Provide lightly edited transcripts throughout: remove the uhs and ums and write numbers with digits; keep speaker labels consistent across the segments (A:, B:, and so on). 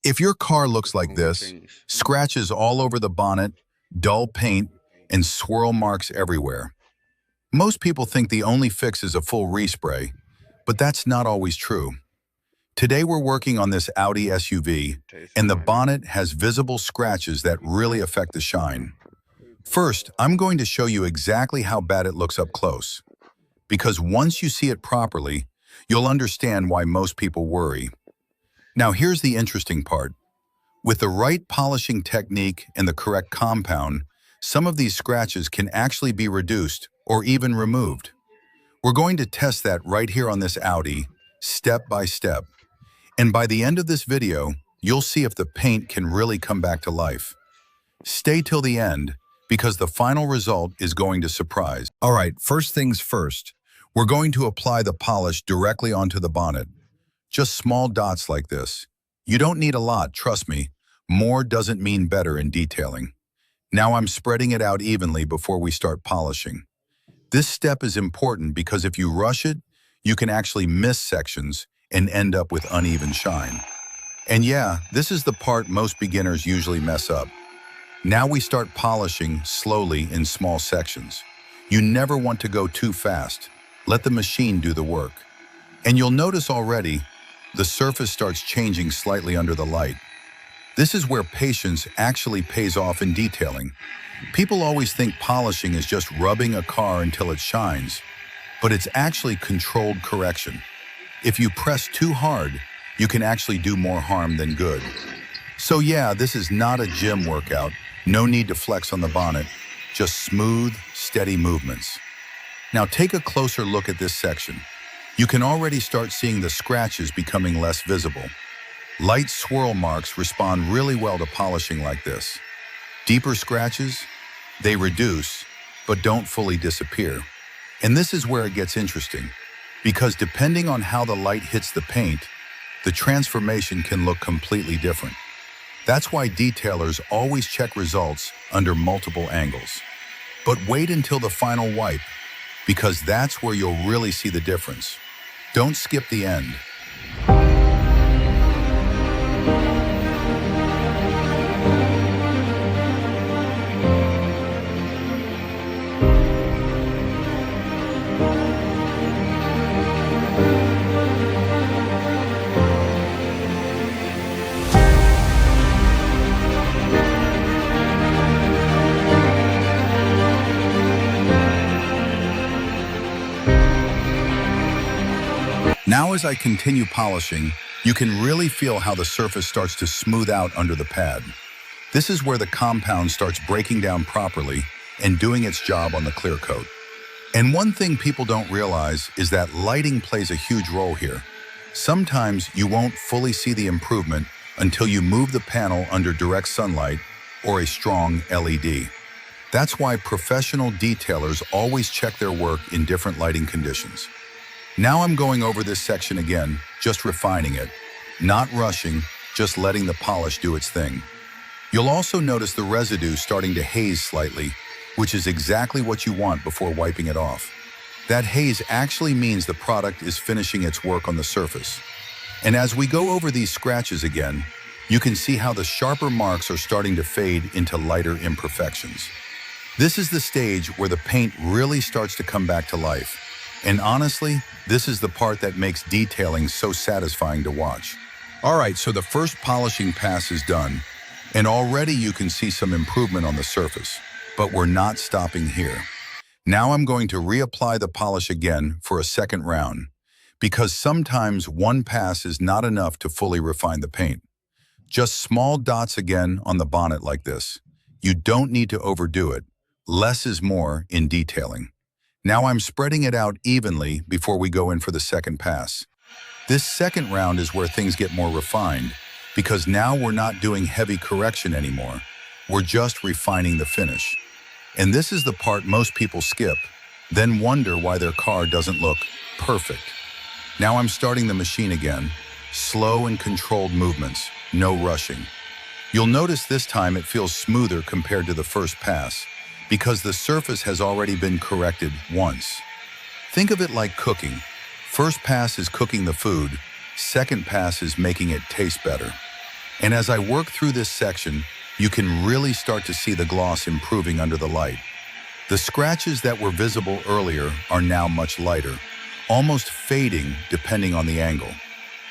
A: If your car looks like this, scratches all over the bonnet, dull paint, and swirl marks everywhere, most people think the only fix is a full respray, but that's not always true. Today we're working on this Audi SUV, and the bonnet has visible scratches that really affect the shine. First, I'm going to show you exactly how bad it looks up close, because once you see it properly, you'll understand why most people worry. Now here's the interesting part. With the right polishing technique and the correct compound, some of these scratches can actually be reduced or even removed. We're going to test that right here on this Audi, step by step. And by the end of this video, you'll see if the paint can really come back to life. Stay till the end, because the final result is going to surprise. All right, first things first. We're going to apply the polish directly onto the bonnet. Just small dots like this. You don't need a lot, trust me. More doesn't mean better in detailing. Now I'm spreading it out evenly before we start polishing. This step is important because if you rush it, you can actually miss sections and end up with uneven shine. And yeah, this is the part most beginners usually mess up. Now we start polishing slowly in small sections. You never want to go too fast. Let the machine do the work. And you'll notice already, the surface starts changing slightly under the light. This is where patience actually pays off in detailing. People always think polishing is just rubbing a car until it shines, but it's actually controlled correction. If you press too hard, you can actually do more harm than good. So yeah, this is not a gym workout. No need to flex on the bonnet, just smooth, steady movements. Now take a closer look at this section. You can already start seeing the scratches becoming less visible. Light swirl marks respond really well to polishing like this. Deeper scratches, they reduce, but don't fully disappear. And this is where it gets interesting, because depending on how the light hits the paint, the transformation can look completely different. That's why detailers always check results under multiple angles. But wait until the final wipe, because that's where you'll really see the difference. Don't skip the end. Now as I continue polishing, you can really feel how the surface starts to smooth out under the pad. This is where the compound starts breaking down properly and doing its job on the clear coat. And one thing people don't realize is that lighting plays a huge role here. Sometimes you won't fully see the improvement until you move the panel under direct sunlight or a strong LED. That's why professional detailers always check their work in different lighting conditions. Now I'm going over this section again, just refining it. Not rushing, just letting the polish do its thing. You'll also notice the residue starting to haze slightly, which is exactly what you want before wiping it off. That haze actually means the product is finishing its work on the surface. And as we go over these scratches again, you can see how the sharper marks are starting to fade into lighter imperfections. This is the stage where the paint really starts to come back to life. And honestly, this is the part that makes detailing so satisfying to watch. All right, so the first polishing pass is done, and already you can see some improvement on the surface, but we're not stopping here. Now I'm going to reapply the polish again for a second round, because sometimes one pass is not enough to fully refine the paint. Just small dots again on the bonnet like this. You don't need to overdo it. Less is more in detailing. Now I'm spreading it out evenly before we go in for the second pass. This second round is where things get more refined, because now we're not doing heavy correction anymore. We're just refining the finish. And this is the part most people skip, then wonder why their car doesn't look perfect. Now I'm starting the machine again, slow and controlled movements, no rushing. You'll notice this time it feels smoother compared to the first pass, because the surface has already been corrected once. Think of it like cooking. First pass is cooking the food, second pass is making it taste better. And as I work through this section, you can really start to see the gloss improving under the light. The scratches that were visible earlier are now much lighter, almost fading depending on the angle.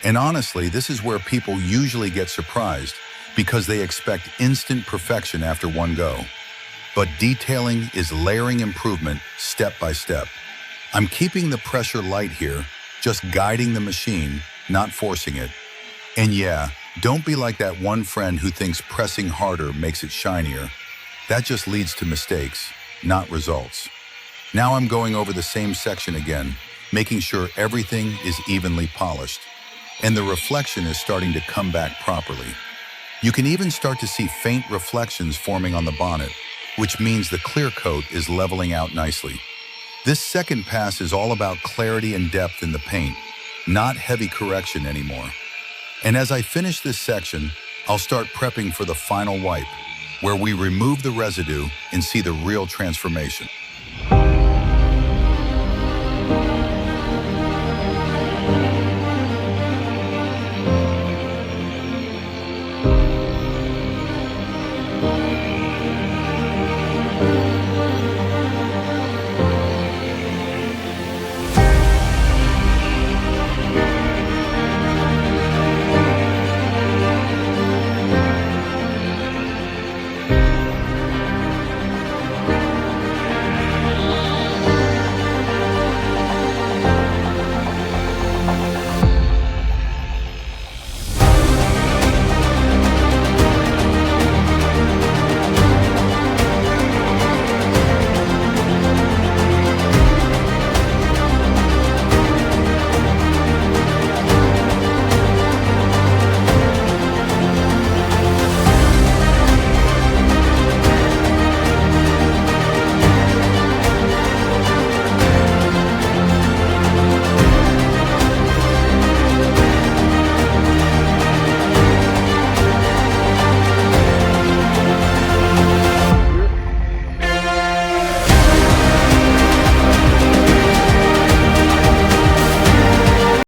A: And honestly, this is where people usually get surprised because they expect instant perfection after one go. But detailing is layering improvement step by step. I'm keeping the pressure light here, just guiding the machine, not forcing it. And yeah, don't be like that one friend who thinks pressing harder makes it shinier. That just leads to mistakes, not results. Now I'm going over the same section again, making sure everything is evenly polished. And the reflection is starting to come back properly. You can even start to see faint reflections forming on the bonnet, which means the clear coat is leveling out nicely. This second pass is all about clarity and depth in the paint, not heavy correction anymore. And as I finish this section, I'll start prepping for the final wipe, where we remove the residue and see the real transformation.